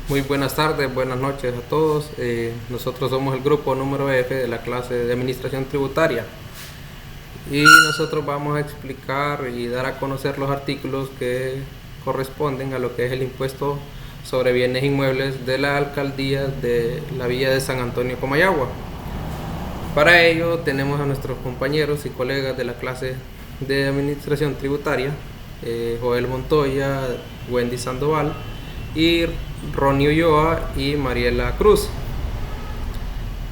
Muy buenas tardes, buenas noches a todos. Nosotros somos el grupo número F de la clase de Administración Tributaria y nosotros vamos a explicar y dar a conocer los artículos que corresponden a lo que es el impuesto sobre bienes inmuebles de la alcaldía de la Villa de San Antonio, Comayagua. Para ello tenemos a nuestros compañeros y colegas de la clase de Administración Tributaria, Joel Montoya, Wendy Sandoval y Ronnie Ulloa y Mariela Cruz.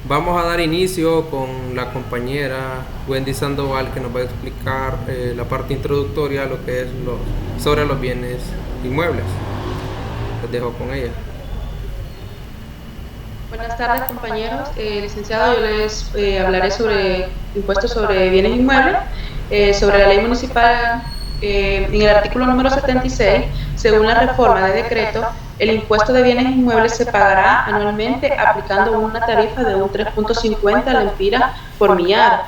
Vamos a dar inicio con la compañera Wendy Sandoval, que nos va a explicar la parte introductoria a lo que es sobre los bienes inmuebles. Les dejo con ella. Buenas tardes, compañeros. Licenciado, yo les hablaré sobre impuestos sobre bienes inmuebles, sobre la ley municipal. En el artículo número 76, según la reforma de decreto, el impuesto de bienes inmuebles se pagará anualmente aplicando una tarifa de un 3.50 lempira por millar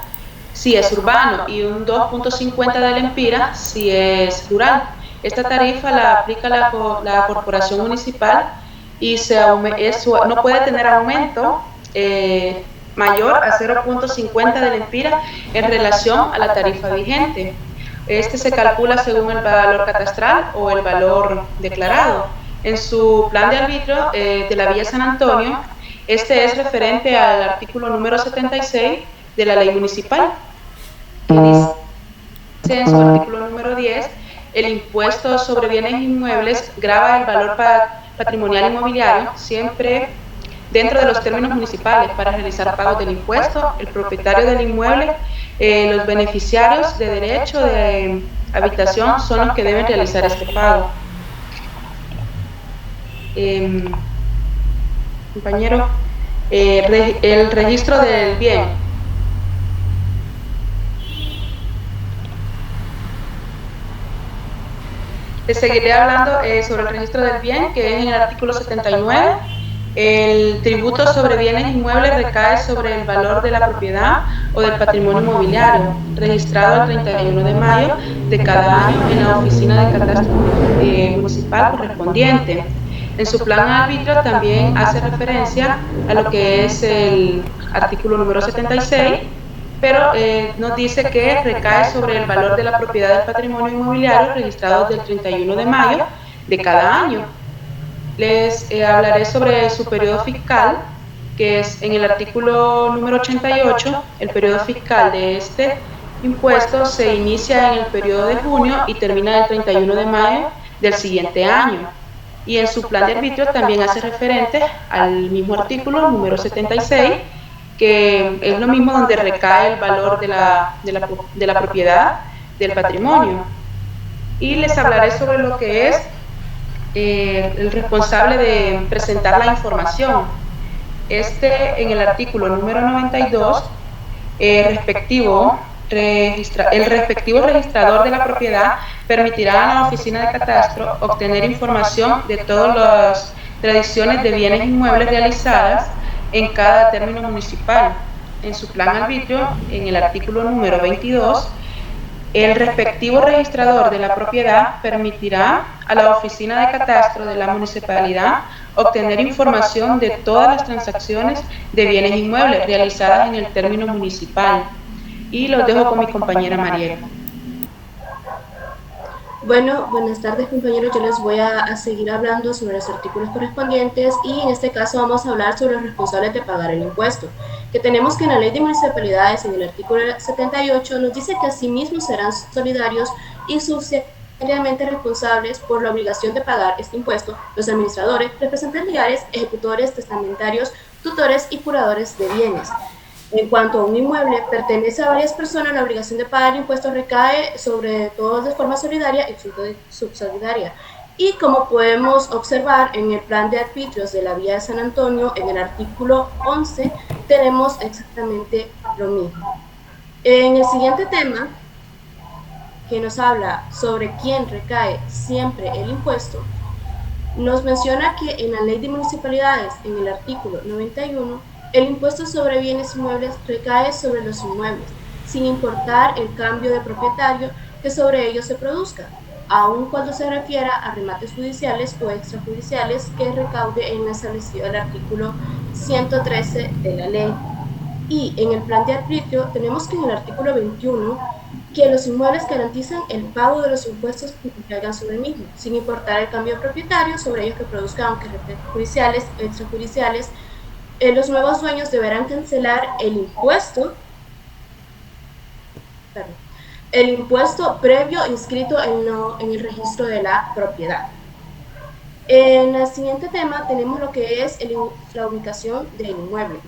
si es urbano y un 2.50 de lempira si es rural. Esta tarifa la aplica la corporación municipal y no puede tener aumento mayor a 0.50 de lempira en relación a la tarifa vigente. Este se calcula según el valor catastral o el valor declarado. En su plan de arbitrio de la Villa San Antonio, este es referente al artículo número 76 de la ley municipal, que dice en su artículo número 10, el impuesto sobre bienes inmuebles grava el valor patrimonial inmobiliario siempre dentro de los términos municipales. Para realizar pagos del impuesto, el propietario del inmueble, los beneficiarios de derecho de habitación son los que deben realizar este pago. Compañero, el registro del bien. Les seguiré hablando sobre el registro del bien, que es en el artículo 79. El tributo sobre bienes inmuebles recae sobre el valor de la propiedad o del patrimonio inmobiliario, registrado el 31 de mayo de cada año en la oficina de catastro municipal correspondiente. En su plan de arbitrio también hace referencia a lo que es el artículo número 76, pero nos dice que recae sobre el valor de la propiedad del patrimonio inmobiliario registrado del 31 de mayo de cada año. Les hablaré sobre su periodo fiscal, que es en el artículo número 88. El periodo fiscal de este impuesto se inicia en el periodo de junio y termina el 31 de mayo del siguiente año. Y en su plan de arbitrio también hace referente al mismo artículo número 76, que es lo mismo donde recae el valor de la propiedad del patrimonio. Y les hablaré sobre lo que es el responsable de presentar la información. En el artículo número 92, el respectivo registrador de la propiedad permitirá a la oficina de catastro obtener información de todas las tradiciones de bienes inmuebles realizadas en cada término municipal. En su plan arbitrio, en el artículo número 22, el respectivo registrador de la propiedad permitirá a la oficina de catastro de la municipalidad obtener información de todas las transacciones de bienes inmuebles realizadas en el término municipal. Y los dejo con mi compañera Mariela. Bueno, buenas tardes, compañeros. Yo les voy a seguir hablando sobre los artículos correspondientes y en este caso vamos a hablar sobre los responsables de pagar el impuesto, que tenemos que en la ley de municipalidades, en el artículo 78, nos dice que asimismo serán solidarios y subsidiariamente responsables por la obligación de pagar este impuesto los administradores, representantes legales, ejecutores, testamentarios, tutores y curadores de bienes. En cuanto a un inmueble pertenece a varias personas, la obligación de pagar impuestos recae sobre todos de forma solidaria y subsolidaria. Y como podemos observar en el plan de arbitrios de la Villa de San Antonio, en el artículo 11, tenemos exactamente lo mismo. En el siguiente tema, que nos habla sobre quién recae siempre el impuesto, nos menciona que en la ley de municipalidades, en el artículo 91, el impuesto sobre bienes inmuebles recae sobre los inmuebles, sin importar el cambio de propietario que sobre ellos se produzca. aun cuando se refiera a remates judiciales o extrajudiciales que recaude en lo establecido el artículo 113 de la ley. Y en el plan de arbitrio tenemos que en el artículo 21 que los inmuebles garantizan el pago de los impuestos que caigan sobre el mismo, sin importar el cambio de propietario sobre ellos que produzcan, aunque judiciales o extrajudiciales. Los nuevos dueños deberán cancelar el impuesto previo inscrito en el registro de la propiedad. En el siguiente tema tenemos lo que es la ubicación del inmueble,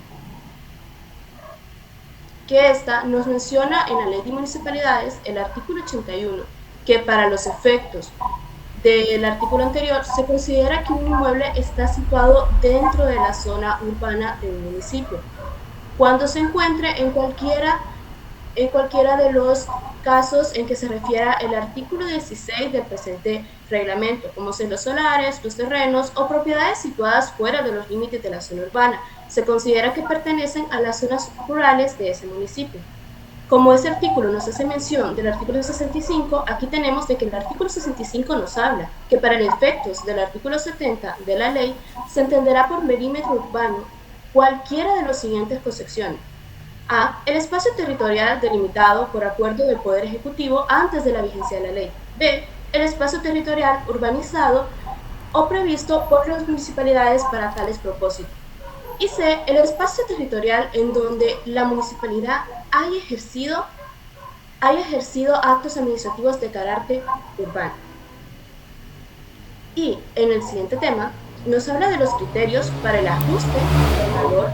que esta nos menciona en la Ley de Municipalidades, el artículo 81, que para los efectos del artículo anterior se considera que un inmueble está situado dentro de la zona urbana de un municipio, cuando se encuentre en cualquiera de los casos en que se refiera el artículo 16 del presente reglamento, como son los solares, los terrenos o propiedades situadas fuera de los límites de la zona urbana. Se considera que pertenecen a las zonas rurales de ese municipio. Como este artículo nos hace mención del artículo 65, aquí tenemos de que el artículo 65 nos habla que para los efectos del artículo 70 de la ley se entenderá por perímetro urbano cualquiera de las siguientes concepciones. A. El espacio territorial delimitado por acuerdo del Poder Ejecutivo antes de la vigencia de la ley. B. El espacio territorial urbanizado o previsto por las municipalidades para tales propósitos. Y C. El espacio territorial en donde la municipalidad haya ejercido actos administrativos de carácter urbano. Y en el siguiente tema nos habla de los criterios para el ajuste del valor,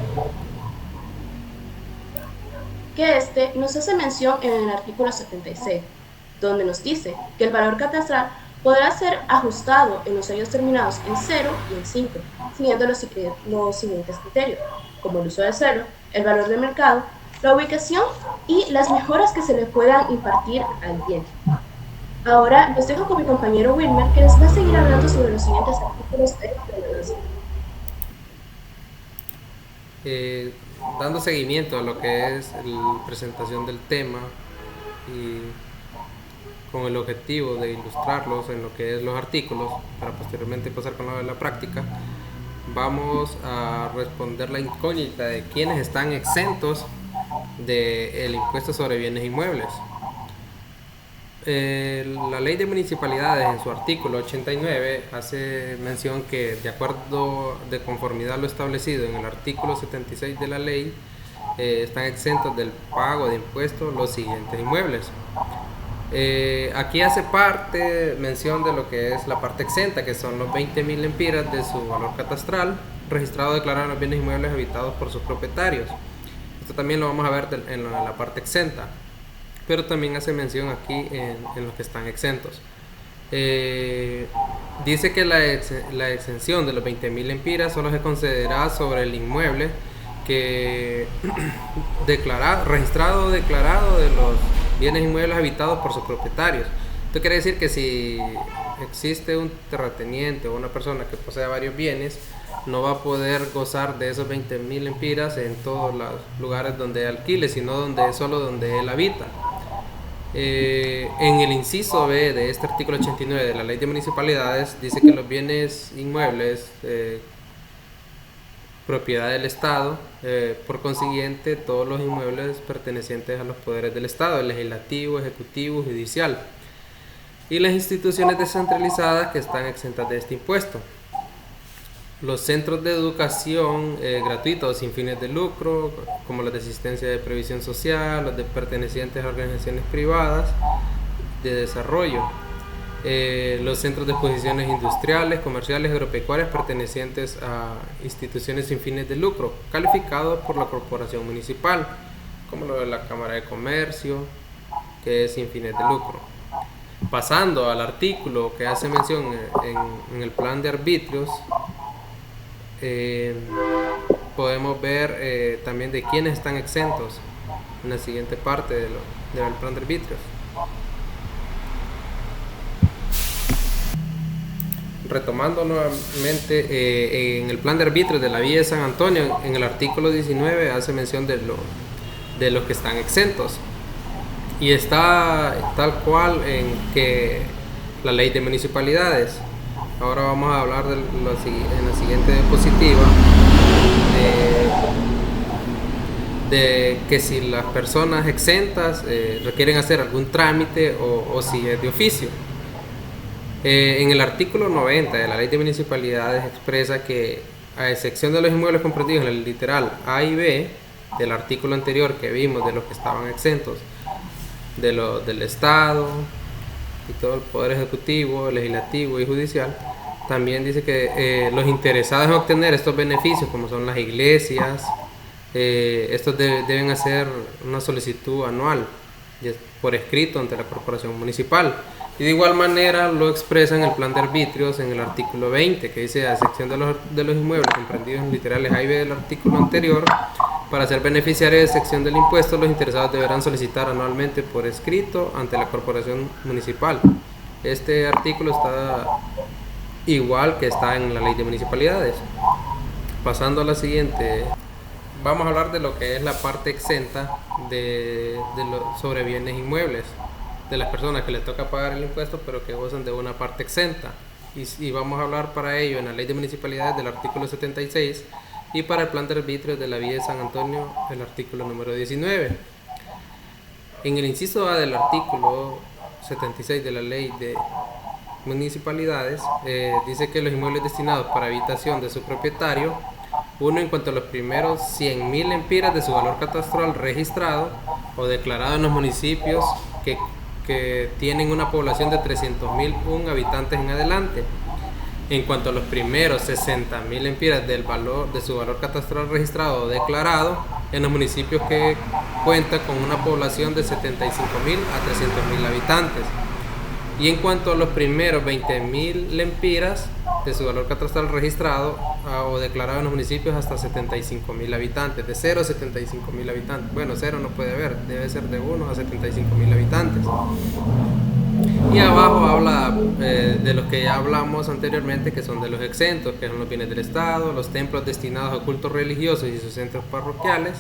que nos hace mención en el artículo 76, donde nos dice que el valor catastral podrá ser ajustado en los años terminados en 0 y en 5, siguiendo los siguientes criterios, como el uso del suelo, el valor de mercado, la ubicación y las mejoras que se le puedan impartir al bien. Ahora los dejo con mi compañero Wilmer, que les va a seguir hablando sobre los siguientes artículos de la ordenanza. Dando seguimiento a lo que es la presentación del tema y con el objetivo de ilustrarlos en lo que es los artículos para posteriormente pasar con lo de la práctica, vamos a responder la incógnita de quiénes están exentos del impuesto sobre bienes inmuebles. La ley de municipalidades en su artículo 89 hace mención que de conformidad a lo establecido en el artículo 76 de la ley, están exentos del pago de impuestos los siguientes inmuebles. Aquí hace mención de lo que es la parte exenta, que son los 20.000 lempiras de su valor catastral registrado declarado en los bienes inmuebles habitados por sus propietarios. Esto también lo vamos a ver en la parte exenta, pero también hace mención aquí en los que están exentos. Dice que la exención de los 20.000 lempiras solo se concederá sobre el inmueble que registrado o declarado de los bienes inmuebles habitados por sus propietarios. Esto quiere decir que si existe un terrateniente o una persona que posee varios bienes, no va a poder gozar de esos 20.000 lempiras en todos los lugares donde alquile, sino solo donde él habita. En el inciso B de este artículo 89 de la Ley de Municipalidades dice que los bienes inmuebles propiedad del Estado, por consiguiente todos los inmuebles pertenecientes a los poderes del Estado, el legislativo, ejecutivo, judicial, y las instituciones descentralizadas que están exentas de este impuesto. Los centros de educación gratuitos sin fines de lucro, como los de asistencia de previsión social, los de pertenecientes a organizaciones privadas de desarrollo, los centros de exposiciones industriales, comerciales, agropecuarias pertenecientes a instituciones sin fines de lucro, calificados por la corporación municipal, como lo de la Cámara de Comercio, que es sin fines de lucro. Pasando al artículo que hace mención en el plan de arbitrios, podemos ver también de quiénes están exentos en la siguiente parte del plan de arbitrios. Retomando nuevamente, en el plan de arbitrios de la Villa de San Antonio, en el artículo 19 hace mención de los que están exentos, y está tal cual en que la ley de municipalidades. Ahora vamos a hablar en la siguiente diapositiva de que si las personas exentas requieren hacer algún trámite o si es de oficio. En el artículo 90 de la ley de municipalidades expresa que, a excepción de los inmuebles comprendidos en el literal A y B del artículo anterior que vimos de los que estaban exentos del Estado y todo el Poder Ejecutivo, Legislativo y Judicial, también dice que los interesados en obtener estos beneficios, como son las iglesias, estos deben hacer una solicitud anual por escrito ante la corporación municipal. Y de igual manera lo expresa en el plan de arbitrios en el artículo 20, que dice: a excepción de los inmuebles comprendidos en literales A y B del artículo anterior, para ser beneficiarios de excepción del impuesto, los interesados deberán solicitar anualmente por escrito ante la corporación municipal. Este artículo está igual que está en la ley de municipalidades. Pasando a la siguiente, vamos a hablar de lo que es la parte exenta sobre bienes inmuebles, de las personas que les toca pagar el impuesto pero que gozan de una parte exenta, y vamos a hablar para ello en la ley de municipalidades del artículo 76 y para el plan de arbitrios de la Villa de San Antonio el artículo número 19. En el inciso A del artículo 76 de la ley de municipalidades dice que los inmuebles destinados para habitación de su propietario, uno, en cuanto a los primeros 100.000 lempiras de su valor catastral registrado o declarado en los municipios que tienen una población de 300.001 habitantes en adelante. En cuanto a los primeros 60.000 lempiras del valor de su valor catastral registrado o declarado en los municipios que cuentan con una población de 75.000 a 300.000 habitantes. Y en cuanto a los primeros 20.000 lempiras de su valor catastral registrado o declarado en los municipios hasta 75.000 habitantes, de 0 a 75.000 habitantes. Bueno, 0 no puede haber, debe ser de 1 a 75.000 habitantes. Y abajo habla de los que ya hablamos anteriormente, que son de los exentos, que son los bienes del Estado, los templos destinados a cultos religiosos y sus centros parroquiales,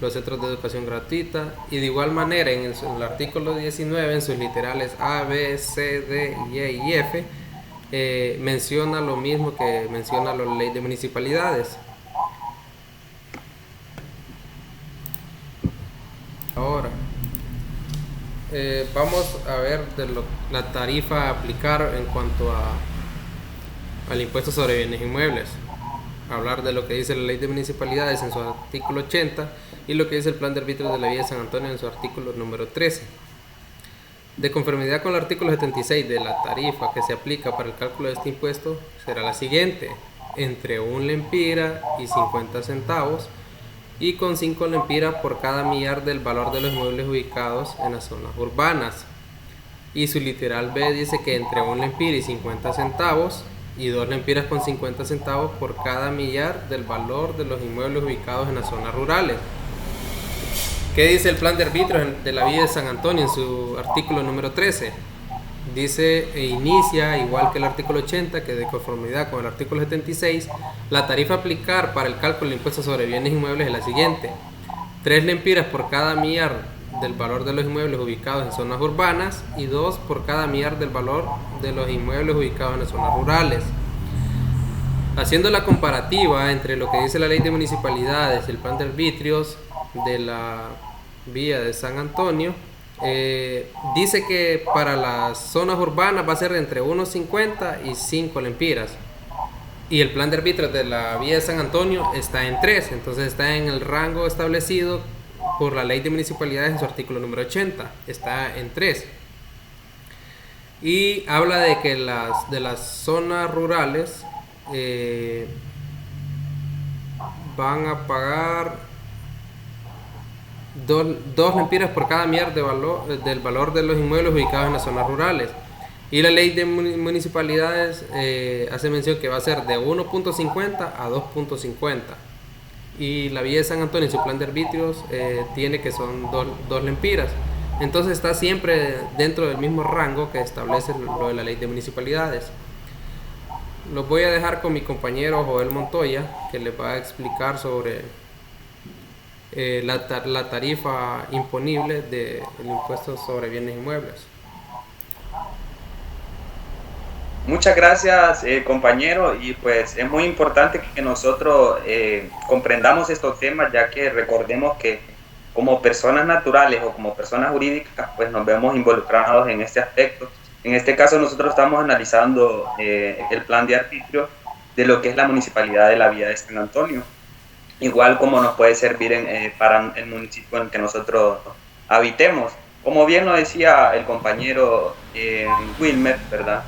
los centros de educación gratuita, y de igual manera en el artículo 19, en sus literales A, B, C, D, E y F, menciona lo mismo que menciona la ley de municipalidades. Ahora vamos a ver la tarifa a aplicar en cuanto al impuesto sobre bienes inmuebles. Hablar de lo que dice la ley de municipalidades en su artículo 80 y lo que dice el plan de arbitrios de la Villa de San Antonio en su artículo número 13. De conformidad con el artículo 76 de la tarifa que se aplica para el cálculo de este impuesto será la siguiente: entre 1 lempira y 50 centavos, y con 5 lempiras por cada millar del valor de los inmuebles ubicados en las zonas urbanas. Y su literal B dice que entre 1 lempira y 50 centavos y 2 lempiras con 50 centavos por cada millar del valor de los inmuebles ubicados en las zonas rurales. ¿Qué dice el plan de arbitrios de la Villa de San Antonio en su artículo número 13? Dice inicia, igual que el artículo 80, que de conformidad con el artículo 76, la tarifa a aplicar para el cálculo del impuesto sobre bienes inmuebles es la siguiente: 3 lempiras por cada millar del valor de los inmuebles ubicados en zonas urbanas y 2 por cada millar del valor de los inmuebles ubicados en las zonas rurales. Haciendo la comparativa entre lo que dice la ley de municipalidades y el plan de arbitrios de la Villa de San Antonio, dice que para las zonas urbanas va a ser entre 1.50 y 5 lempiras, y el plan de arbitrios de la Villa de San Antonio está en 3, entonces está en el rango establecido por la ley de municipalidades en su artículo número 80, está en 3. Y habla de que de las zonas rurales van a pagar 2 lempiras por cada millar del valor de los inmuebles ubicados en las zonas rurales. Y la ley de municipalidades hace mención que va a ser de 1.50 a 2.50. Y la Villa de San Antonio en su plan de arbitrios tiene que son 2 lempiras. Entonces está siempre dentro del mismo rango que establece lo de la ley de municipalidades. Los voy a dejar con mi compañero Joel Montoya, que les va a explicar sobre la tarifa imponible del impuesto sobre bienes inmuebles. Muchas gracias, compañero, y pues es muy importante que nosotros comprendamos estos temas, ya que recordemos que como personas naturales o como personas jurídicas, pues nos vemos involucrados en este aspecto. En este caso nosotros estamos analizando el plan de arbitrio de lo que es la Municipalidad de la Villa de San Antonio, igual como nos puede servir para el municipio en el que nosotros habitemos. Como bien lo decía el compañero Wilmer, ¿verdad?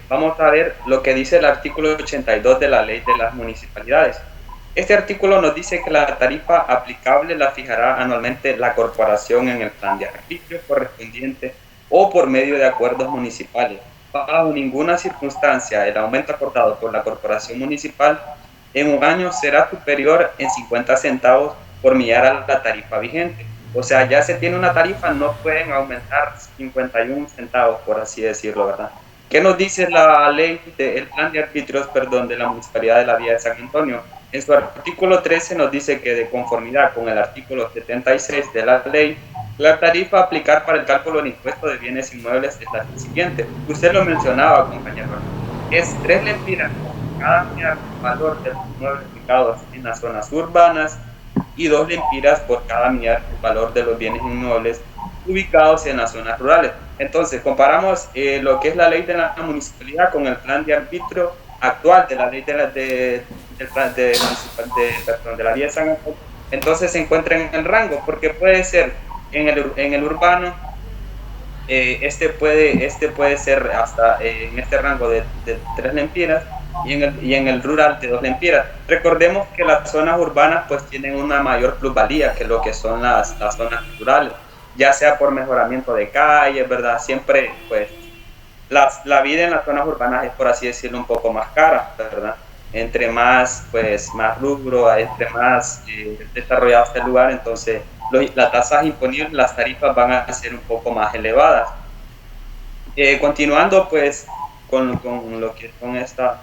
Vamos a ver lo que dice el artículo 82 de la Ley de las Municipalidades. Este artículo nos dice que la tarifa aplicable la fijará anualmente la corporación en el plan de arbitrio correspondiente o por medio de acuerdos municipales. Bajo ninguna circunstancia el aumento acordado por la corporación municipal en un año será superior en 50 centavos por millar a la tarifa vigente. O sea, ya se tiene una tarifa, no pueden aumentar 51 centavos, por así decirlo, ¿verdad? ¿Qué nos dice la ley del plan de arbitrios, perdón, de la Municipalidad de la Villa de San Antonio? En su artículo 13 nos dice que de conformidad con el artículo 76 de la ley, la tarifa a aplicar para el cálculo del impuesto de bienes inmuebles es la siguiente. Usted lo mencionaba, compañero. Es 3 lempiras cada valor de los inmuebles ubicados en las zonas urbanas y 2 lempiras por cada millar el valor de los bienes inmuebles ubicados en las zonas rurales. Entonces, comparamos lo que es la ley de la municipalidad con el plan de arbitrio actual de la ley de la Villa de San Antonio. Entonces se encuentra en el rango, porque puede ser en el urbano, este puede ser hasta en este rango de 3 lempiras, y en el rural de 2 lempiras. Recordemos que las zonas urbanas pues tienen una mayor plusvalía que lo que son las zonas rurales, ya sea por mejoramiento de calles, ¿verdad? Siempre pues la vida en las zonas urbanas es, por así decirlo, un poco más cara, ¿verdad? Entre más rubro, entre más desarrollado este lugar, entonces las tasas imponibles, las tarifas van a ser un poco más elevadas. Continuando pues con lo que son esta,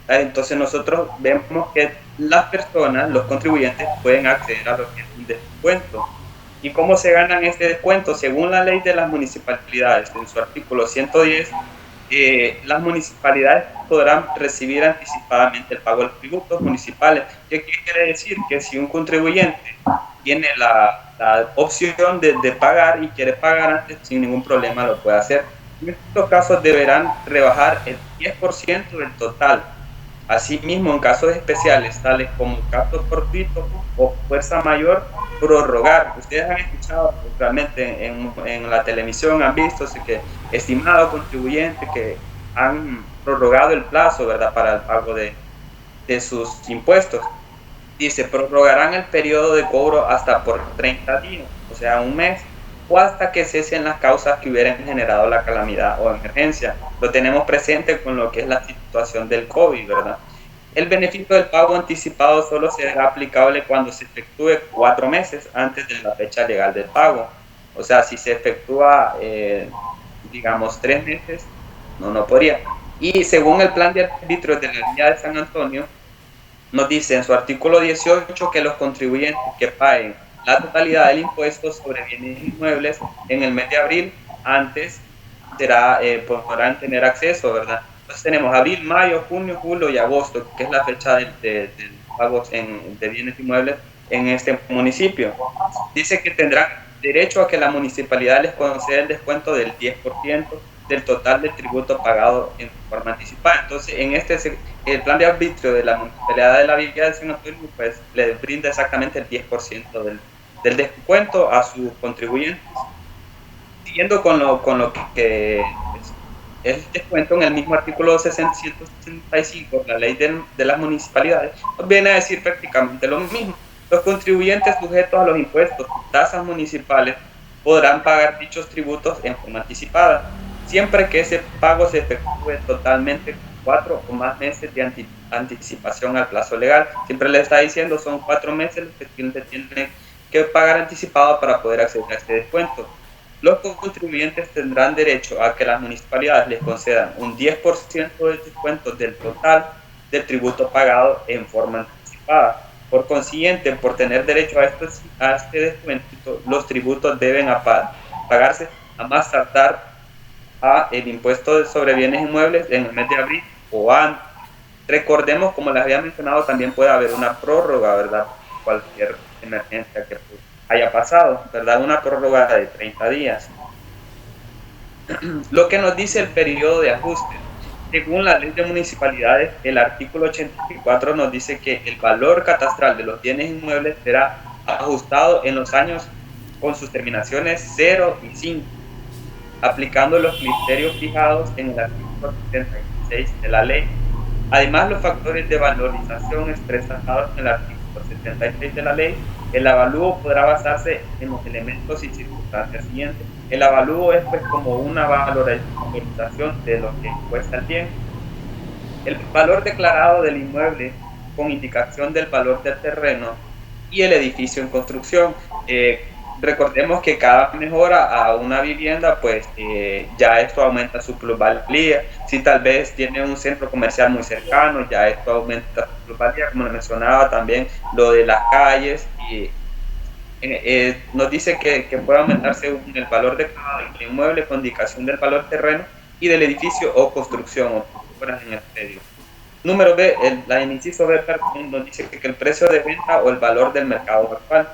entonces nosotros vemos que las personas, los contribuyentes, pueden acceder a lo que es un descuento. ¿Y cómo se ganan este descuento? Según la ley de las municipalidades, en su artículo 110, las municipalidades podrán recibir anticipadamente el pago de los tributos municipales. ¿Qué quiere decir? Que si un contribuyente tiene la opción de pagar y quiere pagar antes, sin ningún problema lo puede hacer. En estos casos deberán rebajar el 10% del total. Asimismo, en casos especiales, tales como casos fortuitos o fuerza mayor, prorrogar. Ustedes han escuchado realmente en la televisión, han visto que estimados contribuyentes que han prorrogado el plazo, ¿verdad?, para el pago de sus impuestos. Dice, prorrogarán el periodo de cobro hasta por 30 días, o sea, un mes, o hasta que cesen las causas que hubieran generado la calamidad o emergencia. Lo tenemos presente con lo que es la situación del COVID, ¿verdad? El beneficio del pago anticipado solo será aplicable cuando se efectúe 4 meses antes de la fecha legal del pago. O sea, si se efectúa, digamos, 3 meses, no podría. Y según el plan de arbitrio de la Villa de San Antonio, nos dice en su artículo 18 que los contribuyentes que paguen la totalidad del impuesto sobre bienes inmuebles en el mes de abril antes podrán tener acceso, ¿verdad? Entonces tenemos abril, mayo, junio, julio y agosto, que es la fecha del pago de bienes inmuebles en este municipio. Dice que tendrán derecho a que la municipalidad les conceda el descuento del 10% del total del tributo pagado en forma anticipada. Entonces, el plan de arbitrio de la Municipalidad de la Villa de San Antonio pues les brinda exactamente el 10% del descuento a sus contribuyentes. Siguiendo con lo que es el descuento, en el mismo artículo 665 de la ley de las municipalidades, viene a decir prácticamente lo mismo. Los contribuyentes sujetos a los impuestos y tasas municipales podrán pagar dichos tributos en forma anticipada, siempre que ese pago se efectúe totalmente con 4 o más meses de anticipación al plazo legal. Siempre le está diciendo, son 4 meses los que tienen que pagar anticipado para poder acceder a este descuento. Los contribuyentes tendrán derecho a que las municipalidades les concedan un 10% de descuento del total del tributo pagado en forma anticipada. Por consiguiente, por tener derecho a este descuento, los tributos deben pagarse a más tardar a el impuesto sobre bienes inmuebles en el mes de abril o antes. Recordemos, como les había mencionado, también puede haber una prórroga, ¿verdad? Cualquier emergencia que haya pasado, ¿verdad? Una prórroga de 30 días. Lo que nos dice el periodo de ajuste. Según la ley de municipalidades, el artículo 84 nos dice que el valor catastral de los bienes inmuebles será ajustado en los años con sus terminaciones 0 y 5, aplicando los criterios fijados en el artículo 76 de la ley. Además, los factores de valorización expresados en el artículo 76 de la ley, el avalúo podrá basarse en los elementos y circunstancias siguientes. El avalúo es pues como una valorización de lo que cuesta el bien. El valor declarado del inmueble con indicación del valor del terreno y el edificio en construcción. Recordemos que cada mejora a una vivienda, pues ya esto aumenta su plusvalía. Si tal vez tiene un centro comercial muy cercano, ya esto aumenta su plusvalía, como mencionaba también lo de las calles. Y nos dice que puede aumentar según el valor declarado del inmueble con indicación del valor terreno y del edificio o construcción o obras en el predio. Número B, el inciso B nos dice que el precio de venta o el valor del mercado actual.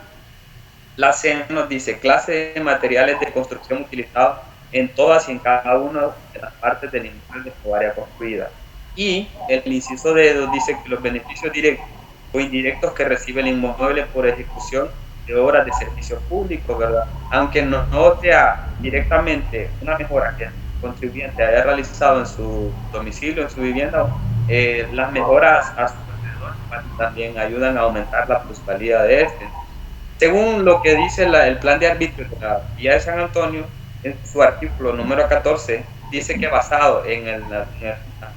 La C nos dice clase de materiales de construcción utilizados en todas y en cada una de las partes del inmueble o área construida. Y el inciso D nos dice que los beneficios directos o indirectos que recibe el inmueble por ejecución de obras de servicio público, ¿verdad? Aunque no sea directamente una mejora que el contribuyente haya realizado en su domicilio, en su vivienda, las mejoras a su alrededor también ayudan a aumentar la plusvalía de este. Según lo que dice el plan de arbitrio de la Villa de San Antonio, en su artículo número 14, dice que basado en el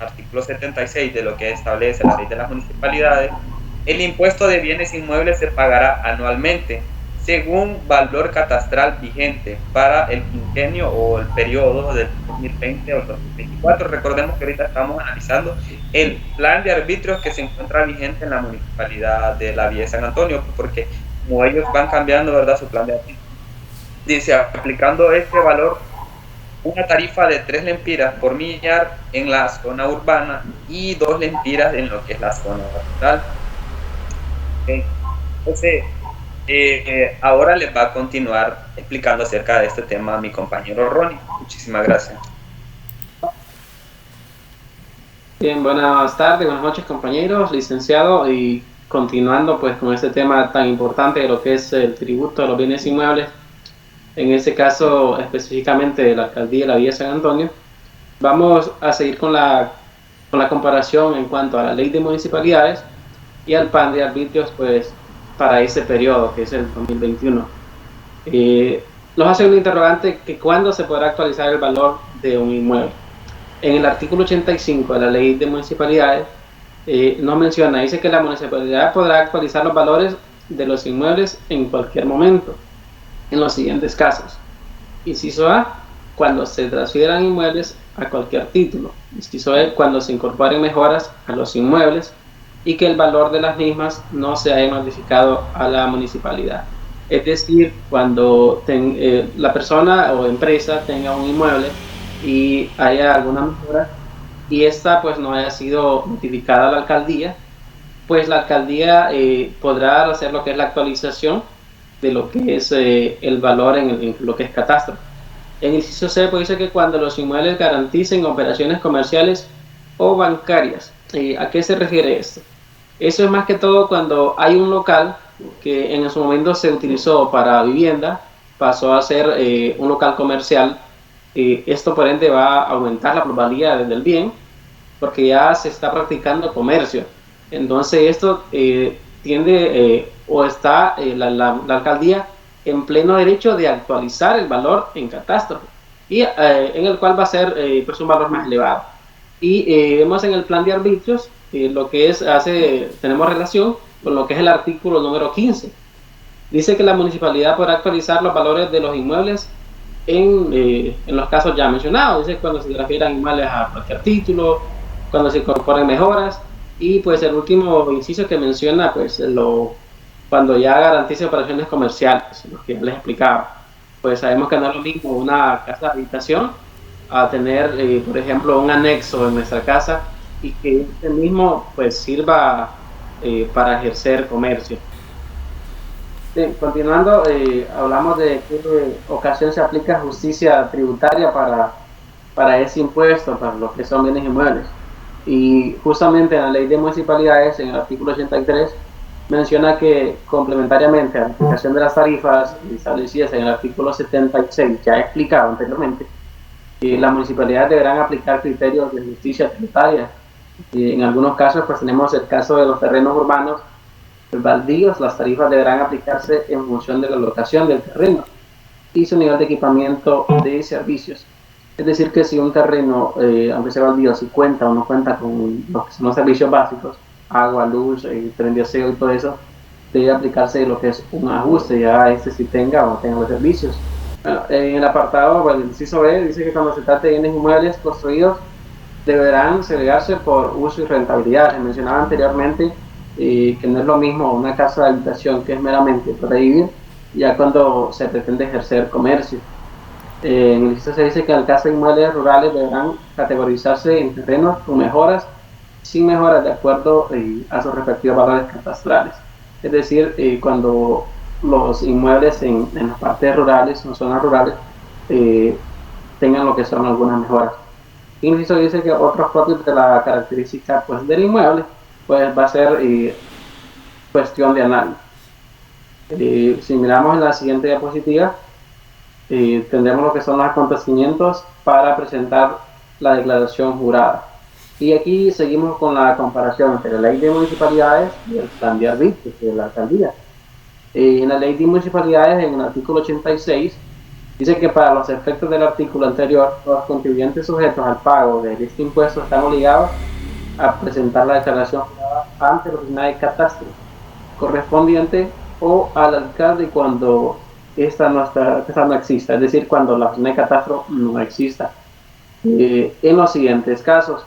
artículo 76 de lo que establece la ley de las municipalidades, el impuesto de bienes inmuebles se pagará anualmente según valor catastral vigente para el quinquenio o el periodo del 2020 o 2024. Recordemos que ahorita estamos analizando el plan de arbitrios que se encuentra vigente en la municipalidad de la Villa de San Antonio, porque como ellos van cambiando, ¿verdad?, su plan de arbitrio. Dice, aplicando este valor, una tarifa de 3 lempiras por millar en la zona urbana y 2 lempiras en lo que es la zona rural. Entonces, ahora les va a continuar explicando acerca de este tema mi compañero Ronnie. Muchísimas gracias. Bien, buenas tardes, buenas noches compañeros, licenciado, y continuando pues con este tema tan importante de lo que es el tributo a los bienes inmuebles, en este caso específicamente de la alcaldía de la Villa de San Antonio, vamos a seguir con la comparación en cuanto a la ley de municipalidades y al plan de arbitrios pues para ese periodo que es el 2021. Nos hace un interrogante que cuándo se podrá actualizar el valor de un inmueble. En el artículo 85 de la ley de municipalidades nos menciona, dice que la municipalidad podrá actualizar los valores de los inmuebles en cualquier momento, en los siguientes casos. Inciso A, cuando se transfieran inmuebles a cualquier título. Inciso B, cuando se incorporen mejoras a los inmuebles y que el valor de las mismas no se haya notificado a la municipalidad. Es decir, cuando la persona o empresa tenga un inmueble y haya alguna mejora y esta pues no haya sido notificada a la alcaldía, pues la alcaldía podrá hacer lo que es la actualización de lo que es el valor en lo que es catastro. En el inciso C pues dice que cuando los inmuebles garanticen operaciones comerciales o bancarias. ¿A qué se refiere esto? Eso es más que todo cuando hay un local que en su momento se utilizó para vivienda, pasó a ser un local comercial. Esto por ende va a aumentar la plusvalía del bien porque ya se está practicando comercio. Entonces esto tiende o está la alcaldía en pleno derecho de actualizar el valor en catastro y en el cual va a ser pues un valor más elevado. Y vemos en el plan de arbitrios lo que es, tenemos relación con lo que es el artículo número 15. Dice que la municipalidad podrá actualizar los valores de los inmuebles en los casos ya mencionados. Dice cuando se transfieran inmuebles a cualquier título, cuando se incorporen mejoras y pues el último inciso que menciona pues cuando ya garantice operaciones comerciales, lo que ya les explicaba. Pues sabemos que no es lo mismo una casa de habitación a tener, por ejemplo, un anexo en nuestra casa y que este mismo pues sirva para ejercer comercio. Bien, continuando, hablamos de qué ocasión se aplica justicia tributaria para ese impuesto, para lo que son bienes inmuebles. Y justamente en la ley de municipalidades, en el artículo 83, menciona que complementariamente a la aplicación de las tarifas establecidas en el artículo 76, ya explicado anteriormente, las municipalidades deberán aplicar criterios de justicia tributaria. En algunos casos, pues tenemos el caso de los terrenos urbanos baldíos. Las tarifas deberán aplicarse en función de la locación del terreno y su nivel de equipamiento de servicios. Es decir, que si un terreno, aunque sea baldío, si cuenta o no cuenta con lo que son los servicios básicos, agua, luz, tren de aseo y todo eso, debe aplicarse lo que es un ajuste, ya si tenga o no tenga los servicios. Bueno, en el apartado, bueno, el inciso B dice que cuando se trate de bienes inmuebles construidos, deberán segregarse por uso y rentabilidad. Se mencionaba anteriormente que no es lo mismo una casa de habitación que es meramente para vivir, ya cuando se pretende ejercer comercio. En el inciso se dice que en el caso de inmuebles rurales deberán categorizarse en terrenos con mejoras, sin mejoras de acuerdo a sus respectivos valores catastrales. Es decir, cuando los inmuebles en las partes rurales o zonas rurales tengan lo que son algunas mejoras. Y el inciso dice que otros propios de la característica pues, del inmueble pues, va a ser cuestión de análisis. Si miramos en la siguiente diapositiva, tendremos lo que son los acontecimientos para presentar la declaración jurada. Y aquí seguimos con la comparación entre la ley de municipalidades y el plan de arbitrios de la alcaldía. En la ley de municipalidades, en el artículo 86, dice que para los efectos del artículo anterior, los contribuyentes sujetos al pago de este impuesto están obligados a presentar la declaración jurada ante la oficina de catastro correspondiente o al alcalde cuando esta no exista, es decir, cuando la oficina de catastro no exista. En los siguientes casos,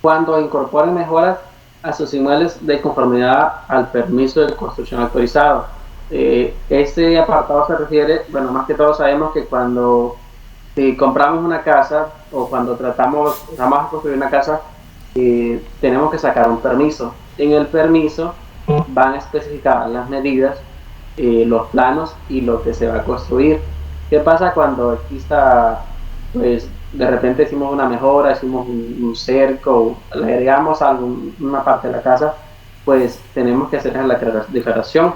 cuando incorporen mejoras a sus inmuebles de conformidad al permiso de construcción autorizado. Este apartado se refiere, bueno, más que todo sabemos que cuando compramos una casa o cuando vamos a construir una casa, tenemos que sacar un permiso. En el permiso van a especificar las medidas, los planos y lo que se va a construir. ¿Qué pasa cuando exista, pues de repente hicimos una mejora, hicimos un cerco, le agregamos una parte de la casa? Pues tenemos que hacer la declaración,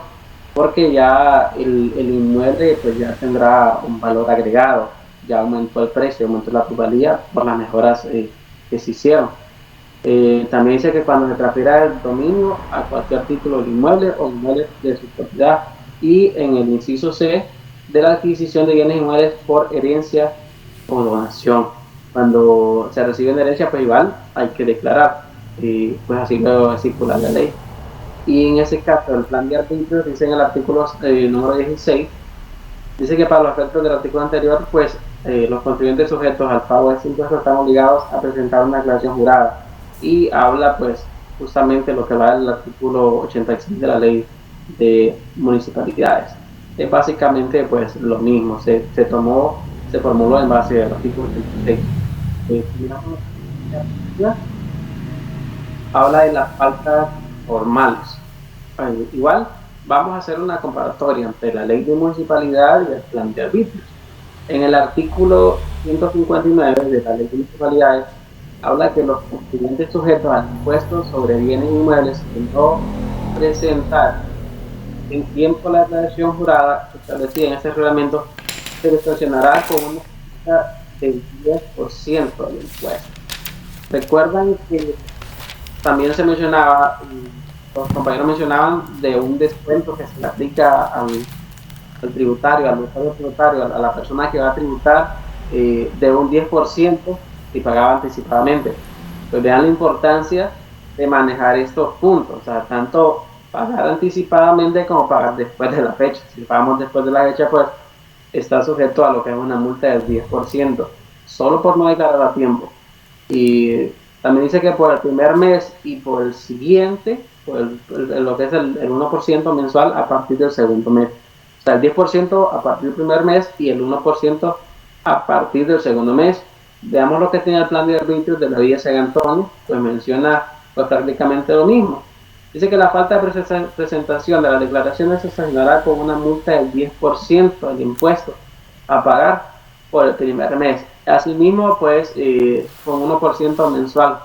porque ya el inmueble pues ya tendrá un valor agregado, ya aumentó el precio, aumentó la plusvalía por las mejoras que se hicieron. También dice que cuando se transfiera el dominio a cualquier título del inmueble o inmueble de su propiedad, y en el inciso C de la adquisición de bienes inmuebles por herencia o donación. Cuando se recibe en herencia, pues igual hay que declarar, pues así lo estipula la ley. Y en ese caso, el plan de arbitrios dice en el artículo número 16, dice que para los efectos del artículo anterior, pues los contribuyentes sujetos al pago de este impuesto están obligados a presentar una declaración jurada, y habla pues justamente lo que va el artículo 86 de la ley de municipalidades. Es básicamente pues lo mismo, se formuló en base al artículo 86. Habla de las faltas formales. Igual vamos a hacer una comparatoria entre la ley de municipalidad y el plan de arbitrios. En el artículo 159 de la ley de municipalidades habla que los contribuyentes sujetos al impuesto sobre bienes inmuebles que no presentar en tiempo la declaración jurada establecida en este reglamento se les sancionará con una multa del 10% del impuesto. Recuerdan que también se mencionaba, los compañeros mencionaban de un descuento que se le aplica al tributario, al usuario tributario, a la persona que va a tributar, de un 10% si pagaba anticipadamente. Pues vean la importancia de manejar estos puntos, o sea, tanto pagar anticipadamente como pagar después de la fecha. Si pagamos después de la fecha, pues está sujeto a lo que es una multa del 10%, solo por no declarar a tiempo. Y también dice que por el primer mes y por el siguiente, por lo que es el 1% mensual a partir del segundo mes. O sea, el 10% a partir del primer mes y el 1% a partir del segundo mes. Veamos lo que tiene el plan de arbitrios de la Villa San Antonio, pues menciona pues prácticamente lo mismo. Dice que la falta de presentación de las declaraciones se sancionará con una multa del 10% del impuesto a pagar por el primer mes. Asimismo, pues con 1% mensual.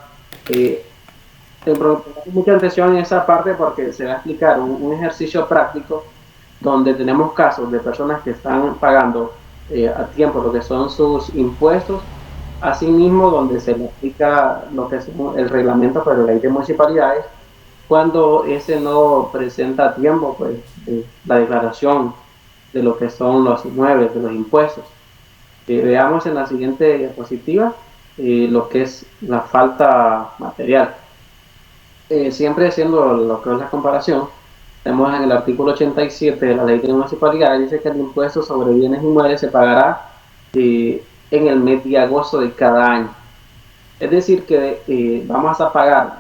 Tengo mucha atención en esa parte porque se va a explicar un ejercicio práctico donde tenemos casos de personas que están pagando a tiempo lo que son sus impuestos, asimismo donde se le aplica lo que es el reglamento para la ley de municipalidades, cuando ese no presenta a tiempo pues, la declaración de lo que son los inmuebles, de los impuestos. Veamos en la siguiente diapositiva lo que es la falta material. Siempre haciendo lo que es la comparación, tenemos en el artículo 87 de la ley de municipalidades, dice que el impuesto sobre bienes inmuebles se pagará en el mes de agosto de cada año. Es decir, que vamos a pagar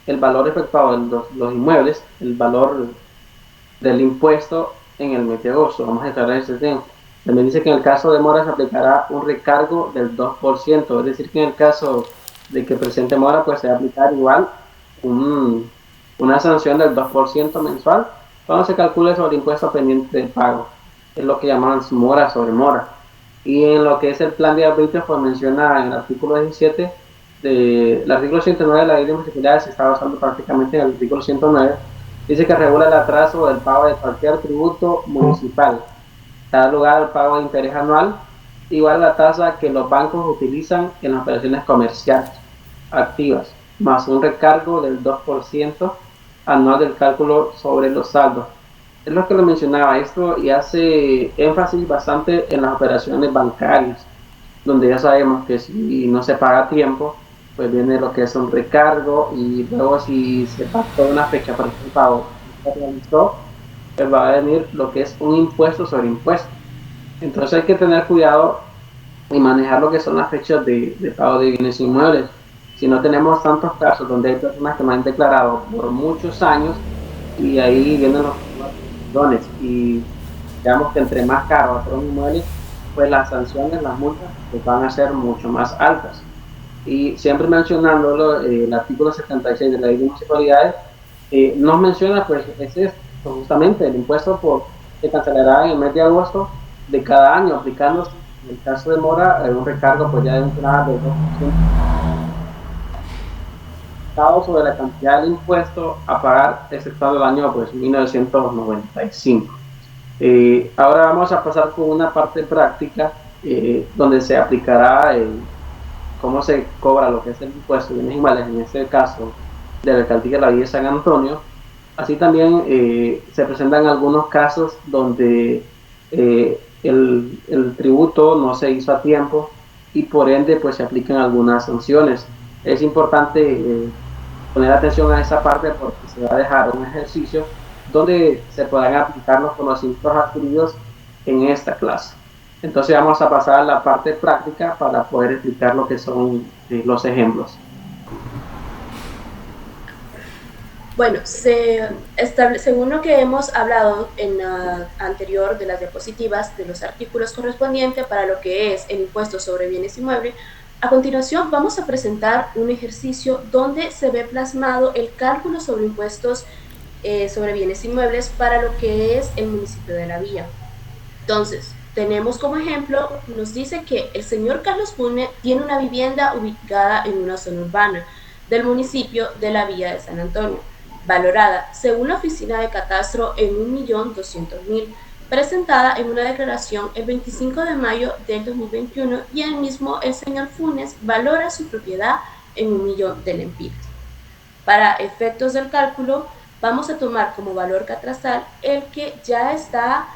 el valor efectuado de los inmuebles, el valor del impuesto en el mes de agosto. Vamos a aclarar ese tema. También dice que en el caso de mora se aplicará un recargo del 2%, es decir, que en el caso de que presente mora, pues se va a aplicar igual una sanción del 2% mensual cuando se calcule sobre el impuesto pendiente del pago. Es lo que llaman mora sobre mora. Y en lo que es el plan de arbitrios, pues menciona en el artículo 17, el artículo 109 de la ley de municipalidades se está basando prácticamente en el artículo 109, dice que regula el atraso del pago de cualquier tributo municipal. Da lugar al pago de interés anual, igual a la tasa que los bancos utilizan en las operaciones comerciales activas, más un recargo del 2% anual del cálculo sobre los saldos. Es lo que lo mencionaba esto y hace énfasis bastante en las operaciones bancarias, donde ya sabemos que si no se paga a tiempo, pues viene lo que es un recargo y luego si se pasó una fecha para el pago se realizó, pues va a venir lo que es un impuesto sobre impuesto. Entonces hay que tener cuidado y manejar lo que son las fechas de pago de bienes inmuebles. Si no tenemos tantos casos donde hay personas que me han declarado por muchos años y ahí vienen los dones y digamos que entre más caro va a ser un inmueble, pues las sanciones, las multas pues van a ser mucho más altas. Y siempre mencionándolo, el artículo 76 de la ley de municipalidades nos menciona pues es esto, justamente el impuesto se cancelará en el mes de agosto de cada año, aplicándose en el caso de mora un recargo pues ya de entrada del 2% sobre la cantidad de impuesto a pagar exceptuado el año pues 1995. Ahora vamos a pasar con una parte práctica donde se aplicará cómo se cobra lo que es el impuesto de bienes inmuebles, en este caso de la alcaldía de la Villa San Antonio. Así también se presentan algunos casos donde el tributo no se hizo a tiempo y por ende pues se aplican algunas sanciones. Es importante poner atención a esa parte porque se va a dejar un ejercicio donde se podrán aplicar los conocimientos adquiridos en esta clase. Entonces vamos a pasar a la parte práctica para poder explicar lo que son los ejemplos. Bueno, según lo que hemos hablado en la anterior de las diapositivas de los artículos correspondientes para lo que es el impuesto sobre bienes inmuebles, a continuación vamos a presentar un ejercicio donde se ve plasmado el cálculo sobre impuestos sobre bienes inmuebles para lo que es el municipio de La Villa. Entonces, tenemos como ejemplo, nos dice que el señor Carlos Pune tiene una vivienda ubicada en una zona urbana del municipio de La Villa de San Antonio, valorada según la oficina de catastro en 1.200.000, presentada en una declaración el 25 de mayo del 2021 y el mismo el señor Funes valora su propiedad en 1 millón de lempiras. Para efectos del cálculo, vamos a tomar como valor catastral el que ya está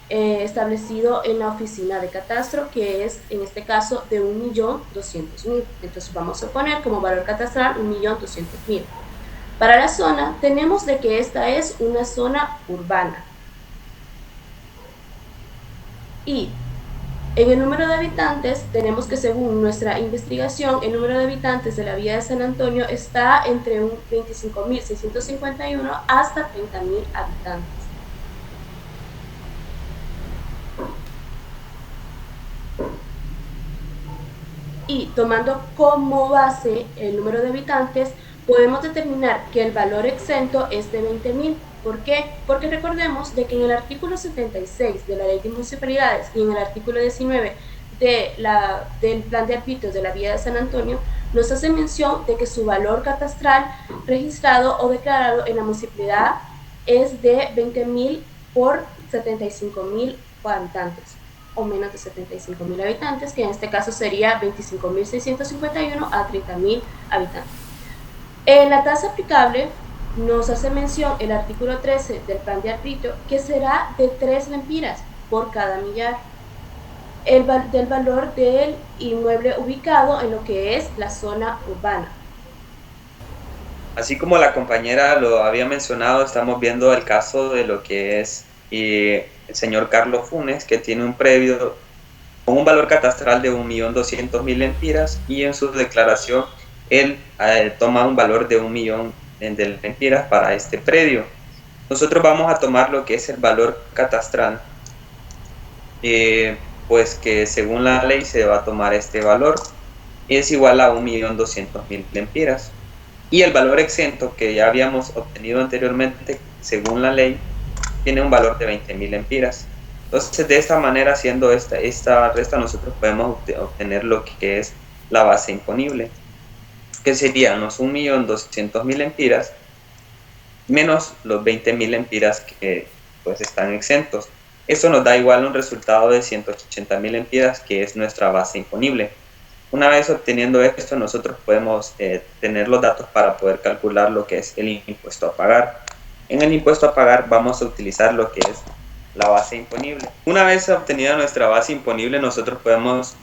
establecido en la oficina de catastro, que es en este caso de 1.200.000. Entonces vamos a poner como valor catastral 1.200.000. Para la zona tenemos de que esta es una zona urbana. Y en el número de habitantes tenemos que según nuestra investigación el número de habitantes de la Villa de San Antonio está entre un 25.651 hasta 30.000 habitantes. y tomando como base el número de habitantes, podemos determinar que el valor exento es de 20.000. ¿Por qué? Porque recordemos de que en el artículo 76 de la Ley de Municipalidades y en el artículo 19 del Plan de Arbitrios de la Vía de San Antonio, nos hace mención de que su valor catastral registrado o declarado en la municipalidad es de 20.000 por 75.000 habitantes, o menos de 75.000 habitantes, que en este caso sería 25.651 a 30.000 habitantes. En la tasa aplicable nos hace mención el artículo 13 del plan de arbitrio, que será de 3 lempiras por cada millar del valor del inmueble ubicado en lo que es la zona urbana. Así como la compañera lo había mencionado, estamos viendo el caso de lo que es el señor Carlos Funes, que tiene un predio con un valor catastral de 1.200.000 lempiras, y en su declaración él toma un valor de 1.000.000 de lempiras para este predio. Nosotros vamos a tomar lo que es el valor catastral, pues que según la ley se va a tomar este valor, es igual a 1.200.000 lempiras. Y el valor exento que ya habíamos obtenido anteriormente, según la ley, tiene un valor de 20.000 lempiras. Entonces, de esta manera, haciendo esta resta, nosotros podemos obtener lo que es la base imponible, que serían los 1.200.000 lempiras menos los 20.000 lempiras que pues están exentos. Eso nos da igual un resultado de 180.000 lempiras, que es nuestra base imponible. Una vez obteniendo esto, nosotros podemos tener los datos para poder calcular lo que es el impuesto a pagar. En el impuesto a pagar vamos a utilizar lo que es la base imponible. Una vez obtenida nuestra base imponible, nosotros podemos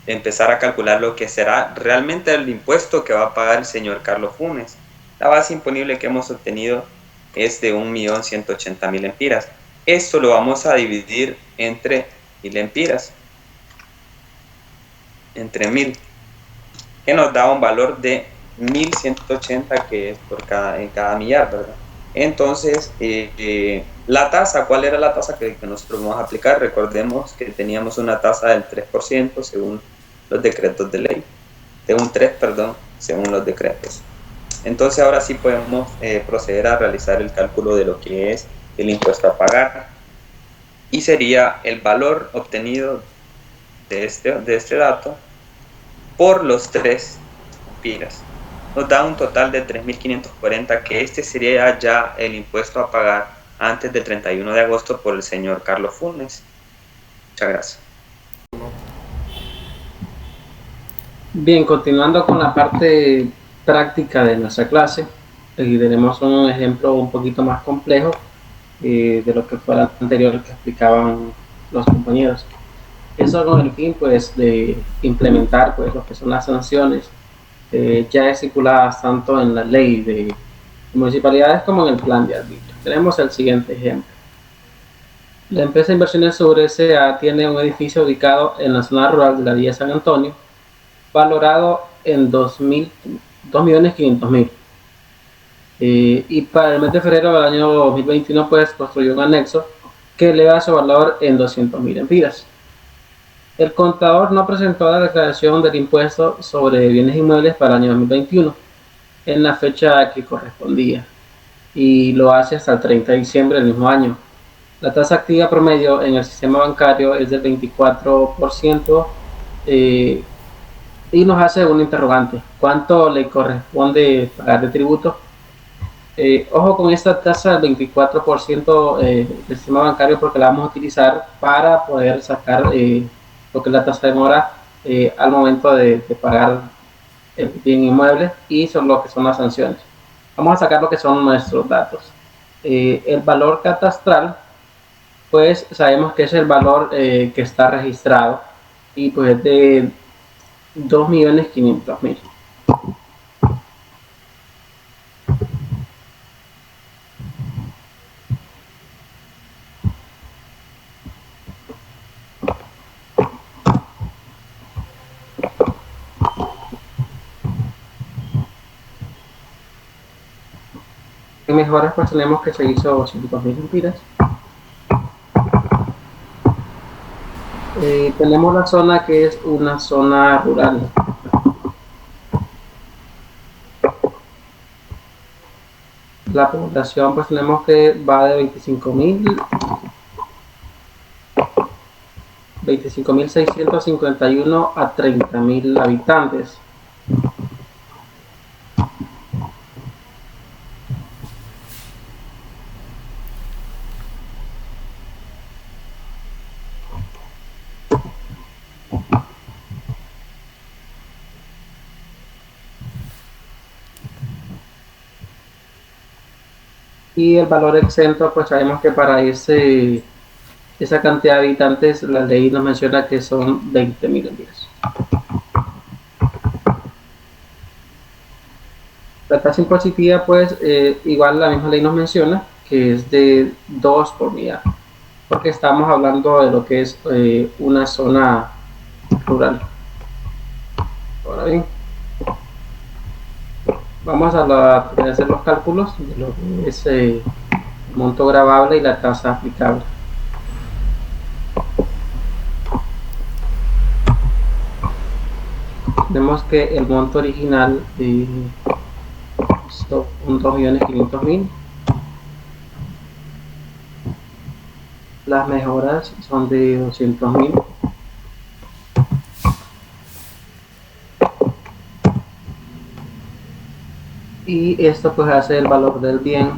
empezar a calcular lo que será realmente el impuesto que va a pagar el señor Carlos Funes. La base imponible que hemos obtenido es de 1.180.000 lempiras. Esto lo vamos a dividir entre 1.000 lempiras, entre 1.000, que nos da un valor de 1.180, que es en cada millar, ¿verdad? Entonces, la tasa, ¿cuál era la tasa que nosotros vamos a aplicar? Recordemos que teníamos una tasa del 3% según los decretos de ley, de un 3, perdón, según los decretos. Entonces, ahora sí podemos proceder a realizar el cálculo de lo que es el impuesto a pagar, y sería el valor obtenido de este dato por los 3 lempiras. Nos da un total de 3.540, que este sería ya el impuesto a pagar antes del 31 de agosto por el señor Carlos Funes. Muchas gracias. Bien, continuando con la parte práctica de nuestra clase, aquí tenemos un ejemplo un poquito más complejo de lo que fue el anterior que explicaban los compañeros. Eso con el fin pues de implementar pues lo que son las sanciones ya estipuladas tanto en la ley de municipalidades como en el plan de arbitrio. Tenemos el siguiente ejemplo. La empresa de Inversiones Sur S.A. tiene un edificio ubicado en la zona rural de la Villa San Antonio, valorado en 2.500.000. Y para el mes de febrero del año 2021 pues construyó un anexo que eleva su valor en 200.000 lempiras. El contador no presentó la declaración del impuesto sobre bienes inmuebles para el año 2021 en la fecha que correspondía, y lo hace hasta el 30 de diciembre del mismo año. La tasa activa promedio en el sistema bancario es del 24%, y nos hace un interrogante: ¿cuánto le corresponde pagar de tributo? Ojo con esta tasa del 24% del sistema bancario, porque la vamos a utilizar para poder sacar lo que es la tasa de mora al momento de pagar el bien inmueble, y son lo que son las sanciones. Vamos a sacar lo que son nuestros datos. El valor catastral, pues sabemos que es el valor que está registrado, y pues es de 2.500.000. En mejoras pues tenemos que se hizo 200.000 lempiras. Tenemos la zona que es una zona rural. La población pues tenemos que va de 25.651 a 30.000 habitantes. Y el valor exento, pues sabemos que para esa cantidad de habitantes la ley nos menciona que son 20.000 lempiras. La tasa impositiva, pues igual la misma ley nos menciona que es de 2 por unidad, porque estamos hablando de lo que es una zona rural. Ahora bien, vamos a hacer los cálculos de lo que es el monto gravable y la tasa aplicable. Vemos que el monto original son 2.500.000. Las mejoras son de 200.000. Y esto pues hace el valor del bien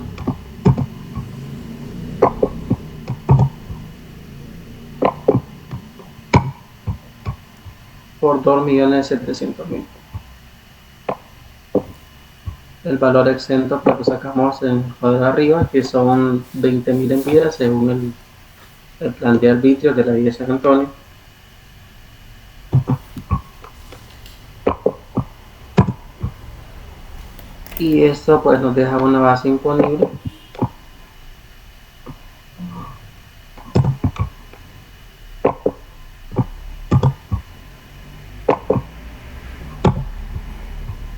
por 2.700.000. El valor exento pues lo sacamos en el cuadro de arriba, que son 20.000 lempiras según el plan de arbitrio de la Villa de San Antonio. Y esto pues nos deja una base imponible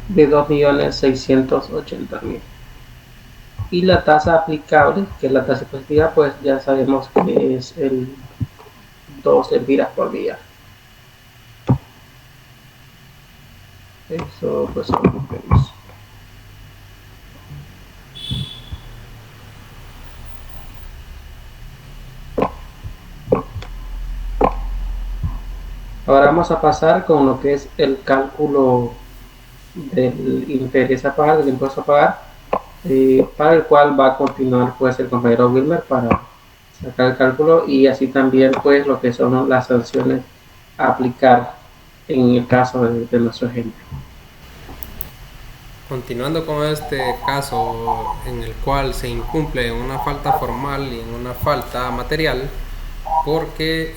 de 2.680.000. Y la tasa aplicable, que es la tasa impositiva, pues ya sabemos que es el 2 lempiras por día. Eso pues lo vemos. Ahora vamos a pasar con lo que es el cálculo del interés a pagar, del impuesto a pagar, para el cual va a continuar pues el compañero Wilmer para sacar el cálculo, y así también pues lo que son las sanciones a aplicar en el caso de nuestro ejemplo. Continuando con este caso en el cual se incumple una falta formal y una falta material, porque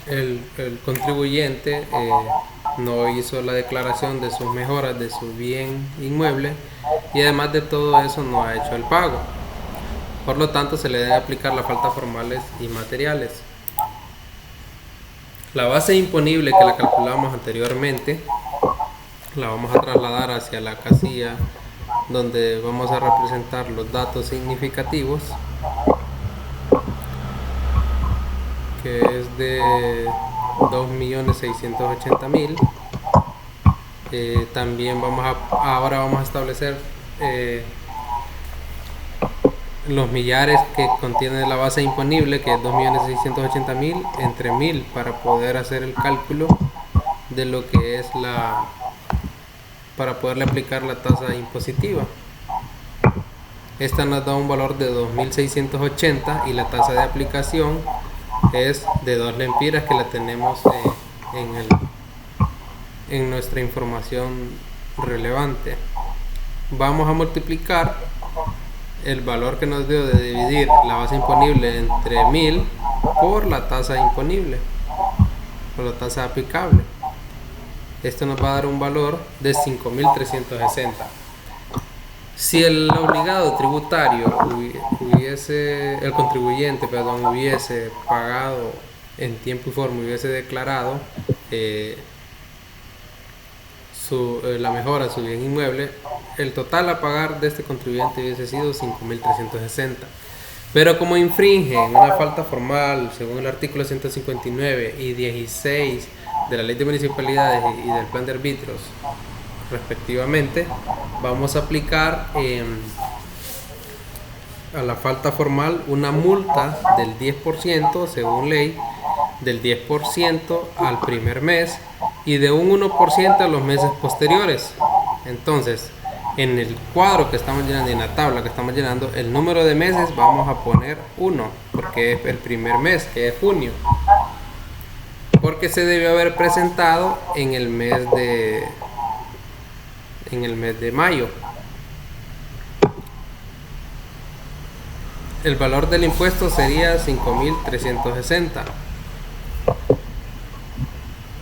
el contribuyente no hizo la declaración de sus mejoras de su bien inmueble, y además de todo eso no ha hecho el pago. Por lo tanto, se le debe aplicar las faltas formales y materiales. La base imponible que la calculamos anteriormente la vamos a trasladar hacia la casilla donde vamos a representar los datos significativos, que es de 2.680.000. También ahora vamos a establecer los millares que contiene la base imponible, que es 2.680.000 entre 1.000, para poder hacer el cálculo de lo que es para poderle aplicar la tasa impositiva. Esta nos da un valor de 2.680 y la tasa de aplicación es de 2 lempiras, que la tenemos en nuestra información relevante. Vamos a multiplicar el valor que nos dio de dividir la base imponible entre 1.000 por la tasa imponible, por la tasa aplicable. Esto nos va a dar un valor de 5.360. Si el obligado tributario el contribuyente, hubiese pagado en tiempo y forma, hubiese declarado la mejora, su bien inmueble, el total a pagar de este contribuyente hubiese sido 5.360. Pero como infringe en una falta formal según el artículo 159 y 16 de la Ley de Municipalidades y del Plan de Arbitrios respectivamente, vamos a aplicar a la falta formal una multa del 10% según ley, del 10% al primer mes y de un 1% a los meses posteriores. Entonces, en el cuadro que estamos llenando, en la tabla que estamos llenando, el número de meses vamos a poner 1, porque es el primer mes, que es junio, porque se debió haber presentado en el mes de mayo. El valor del impuesto sería 5.360.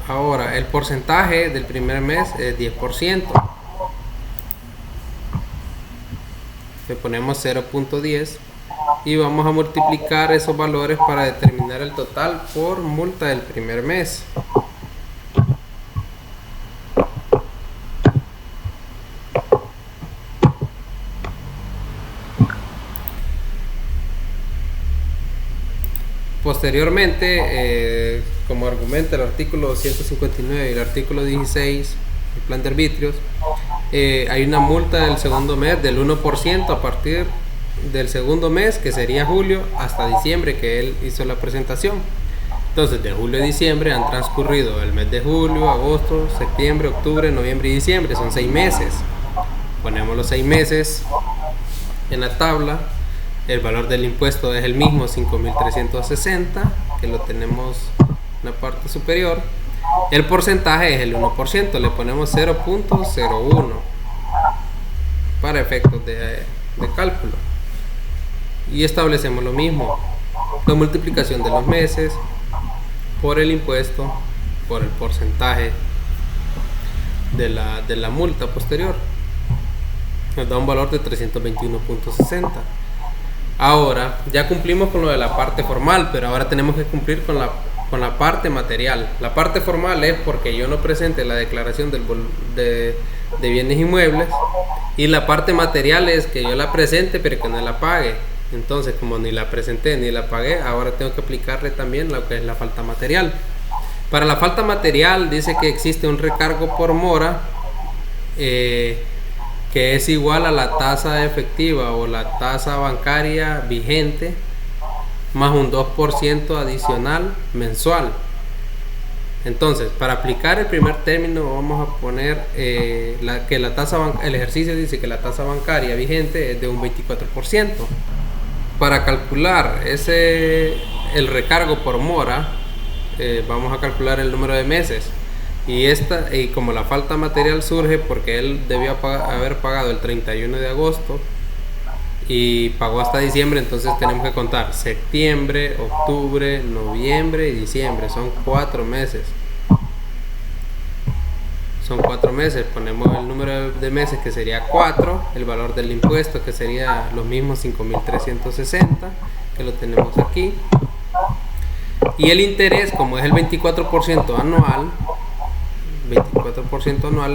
Ahora, el porcentaje del primer mes es 10%. Le ponemos 0.10 y vamos a multiplicar esos valores para determinar el total por multa del primer mes. Posteriormente, como argumenta el artículo 159 y el artículo 16 del Plan de Arbitrios, hay una multa del segundo mes del 1% a partir del segundo mes, que sería julio, hasta diciembre, que él hizo la presentación. Entonces, de julio a diciembre han transcurrido el mes de julio, agosto, septiembre, octubre, noviembre y diciembre. Son 6 meses. Ponemos los 6 meses en la tabla. El valor del impuesto es el mismo, 5.360, que lo tenemos en la parte superior. El porcentaje es el 1%, le ponemos 0.01 para efectos de cálculo. Y establecemos lo mismo, la multiplicación de los meses por el impuesto, por el porcentaje de la multa posterior. Nos da un valor de 321.60. Ahora, ya cumplimos con lo de la parte formal, pero ahora tenemos que cumplir con la parte material. La parte formal es porque yo no presente la declaración de bienes inmuebles, y la parte material es que yo la presente pero que no la pague. Entonces, como ni la presenté ni la pagué, ahora tengo que aplicarle también lo que es la falta material. Para la falta material dice que existe un recargo por mora que es igual a la tasa efectiva o la tasa bancaria vigente más un 2% adicional mensual. Entonces, para aplicar el primer término vamos a poner que la tasa, el ejercicio dice que la tasa bancaria vigente es de un 24%. Para calcular el recargo por mora, vamos a calcular el número de meses. Y como la falta material surge porque él debió haber pagado el 31 de agosto y pagó hasta diciembre, entonces tenemos que contar septiembre, octubre, noviembre y diciembre. Son 4 meses. Son 4 meses. Ponemos el número de meses, que sería 4, el valor del impuesto, que sería los mismos 5.360, que lo tenemos aquí. Y el interés, como es el 24% anual,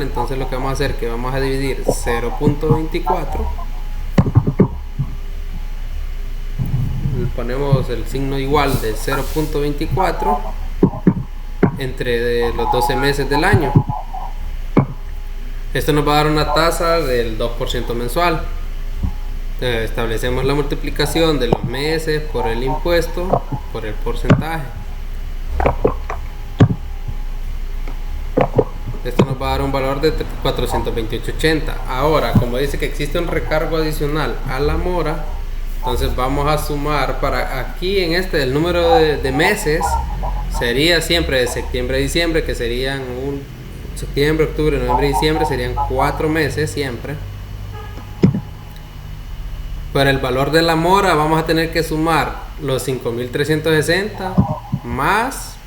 entonces lo que vamos a hacer es que vamos a dividir 0.24, ponemos el signo igual de 0.24 entre los 12 meses del año. Esto nos va a dar una tasa del 2% mensual. Establecemos la multiplicación de los meses por el impuesto por el porcentaje. Esto nos va a dar un valor de 428.80. Ahora, como dice que existe un recargo adicional a la mora, entonces vamos a sumar para aquí en el número de meses sería siempre de septiembre a diciembre, que serían septiembre, octubre, noviembre y diciembre, serían 4 meses siempre. Para el valor de la mora vamos a tener que sumar los 5.360 más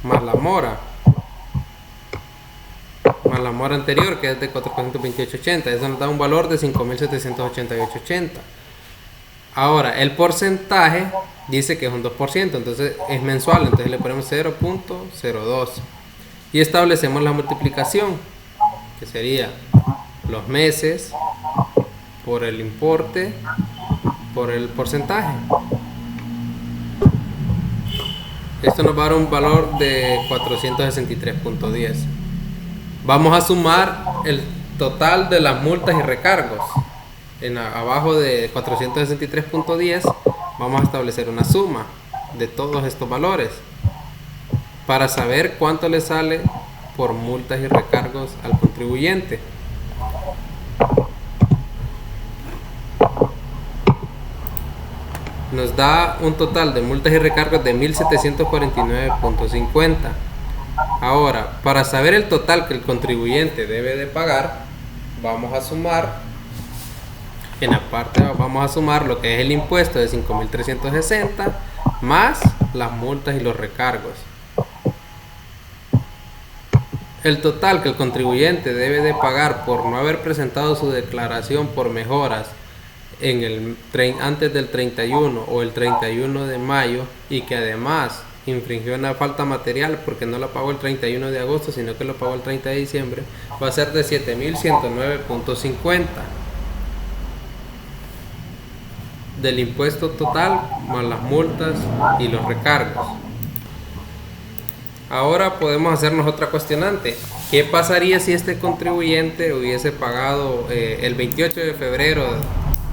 la mora. Más la mora anterior, que es de 428.80. Eso nos da un valor de 5.788.80. Ahora, el porcentaje dice que es un 2%, entonces es mensual, entonces le ponemos 0.02 y establecemos la multiplicación, que sería los meses por el importe por el porcentaje. Esto nos va a dar un valor de 463.10. Vamos a sumar el total de las multas y recargos. Abajo de 463.10 vamos a establecer una suma de todos estos valores para saber cuánto le sale por multas y recargos al contribuyente. Nos da un total de multas y recargos de 1.749.50. Ahora, para saber el total que el contribuyente debe de pagar, vamos a sumar, en la parte vamos a sumar lo que es el impuesto de 5.360 más las multas y los recargos. El total que el contribuyente debe de pagar por no haber presentado su declaración por mejoras antes del 31 o el 31 de mayo y que además infringió una falta material porque no la pagó el 31 de agosto sino que lo pagó el 30 de diciembre, va a ser de 7.109.50 del impuesto total más las multas y los recargos. Ahora podemos hacernos otra cuestionante. ¿Qué pasaría si este contribuyente hubiese pagado el 28 de febrero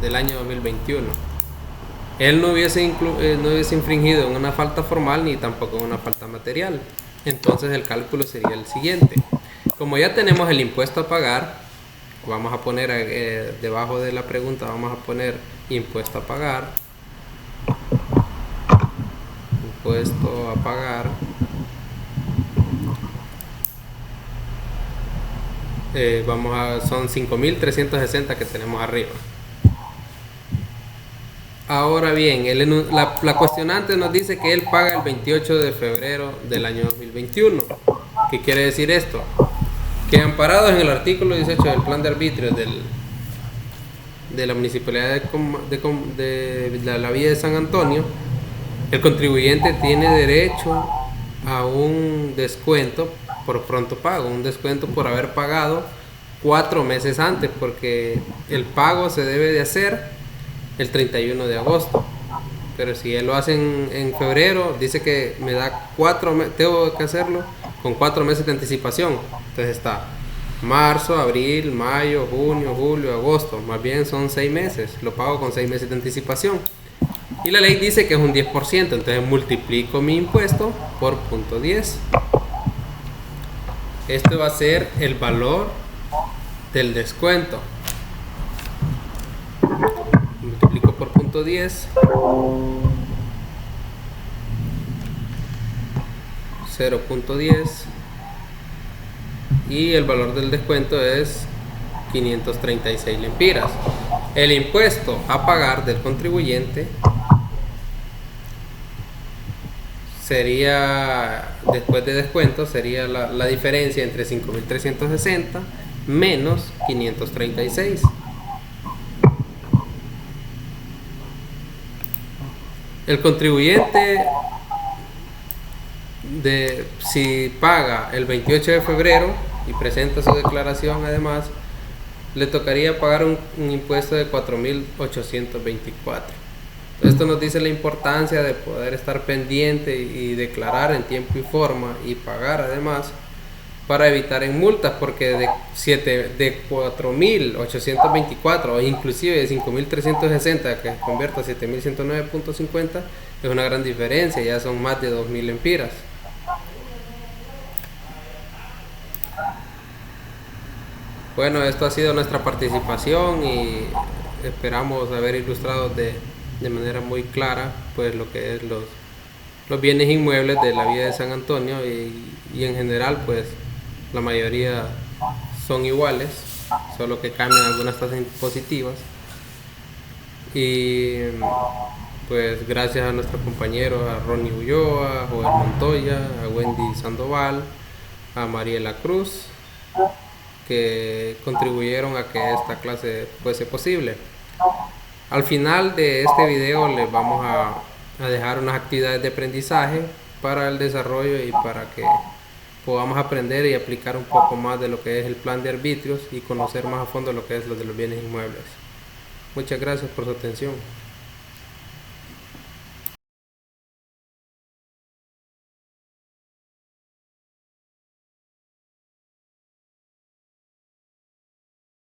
del año 2021? Él no hubiese infringido en una falta formal ni tampoco en una falta material. Entonces el cálculo sería el siguiente. Como ya tenemos el impuesto a pagar, vamos a poner debajo de la pregunta, vamos a poner impuesto a pagar. Impuesto a pagar. Son 5.360 que tenemos arriba. Ahora bien, la cuestionante nos dice que él paga el 28 de febrero del año 2021. ¿Qué quiere decir esto? Que amparados en el artículo 18 del plan de arbitrios de la Municipalidad de la Villa de San Antonio, el contribuyente tiene derecho a un descuento por pronto pago, un descuento por haber pagado 4 meses antes, porque el pago se debe de hacer el 31 de agosto, pero si él lo hace en febrero, dice que me da 4 meses, tengo que hacerlo con 4 meses de anticipación. Entonces está marzo, abril, mayo, junio, julio, agosto, más bien son 6 meses, lo pago con 6 meses de anticipación. Y la ley dice que es un 10%, entonces multiplico mi impuesto por 0.10. Esto va a ser el valor del descuento. Multiplico por 0.10. 0.10. Y el valor del descuento es 536 lempiras. El impuesto a pagar del contribuyente sería, después de descuento, sería la diferencia entre 5.360 menos 536. El contribuyente, si paga el 28 de febrero y presenta su declaración, además, le tocaría pagar un impuesto de 4.824. Esto nos dice la importancia de poder estar pendiente y declarar en tiempo y forma y pagar además para evitar en multas, porque de 4.824 o inclusive de 5.360 que se convierta a 7.109.50 es una gran diferencia, ya son más de 2.000 lempiras. Bueno, esto ha sido nuestra participación y esperamos haber ilustrado de manera muy clara pues lo que es los bienes inmuebles de la Villa de San Antonio y en general pues la mayoría son iguales, solo que cambian algunas tasas impositivas. Y pues gracias a nuestros compañeros, a Ronnie Ulloa, a Joel Montoya, a Wendy Sandoval, a Mariela Cruz, que contribuyeron a que esta clase fuese posible. Al final de este video les vamos a dejar unas actividades de aprendizaje para el desarrollo y para que podamos aprender y aplicar un poco más de lo que es el plan de arbitrios y conocer más a fondo lo que es lo de los bienes inmuebles. Muchas gracias por su atención.